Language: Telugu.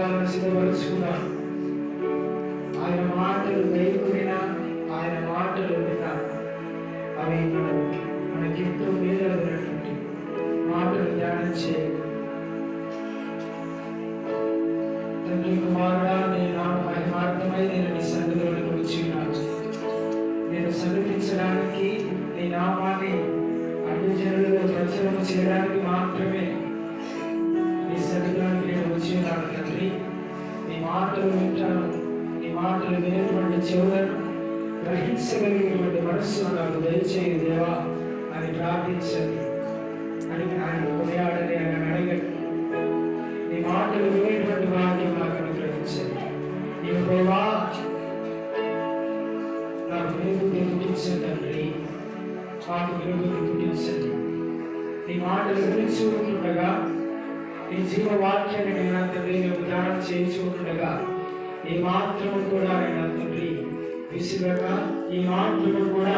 జీవితాలను సిద్ధపరుచుకున్నాను. ఆయన మాటలు గైకొనినా, ఆయన మాటలు విన్నా అవి మనకెంతో మేలైనటువంటి మాటలు ధ్యానించే తండ్రి కుమారుడా, నేను మహిమార్థమై నేను నీ సన్నిధిలోకి వచ్చి ఉన్నాను. నేను సన్నిధించడానికి, నీ నామాన్ని అన్ని జనులలో ప్రచురణ చేయడానికి మాత్రమే నీ సన్నిధిలోకి నేను వచ్చి ఉన్నాను తండ్రి. నీ మాటలు వింటాను, నీ మాటలు వినేటువంటి చెవులను గ్రహించగలిగినటువంటి మనస్సును నాకు దయచేయి దేవా అని ప్రార్థించండి. అని ఆయన కొనియాడని ఆయన అడగండి. నీ మాటలు వినేటువంటి వాక్యం నాకు అనుగ్రహించండి. నీ దేవా నాకు వినుబుద్ధి పుట్టించండి తండ్రి, మాకు వినుబుద్ధి పుట్టించండి. నీ మాటలు వినిచి ఉంటుండగా, నీ జీవవాక్యాన్ని నేను తండ్రి ధ్యానం చేయించి ఉంటుండగా ఈ మాత్రము కూడా నేను తండ్రి విసిగక, ఈ మాత్రము కూడా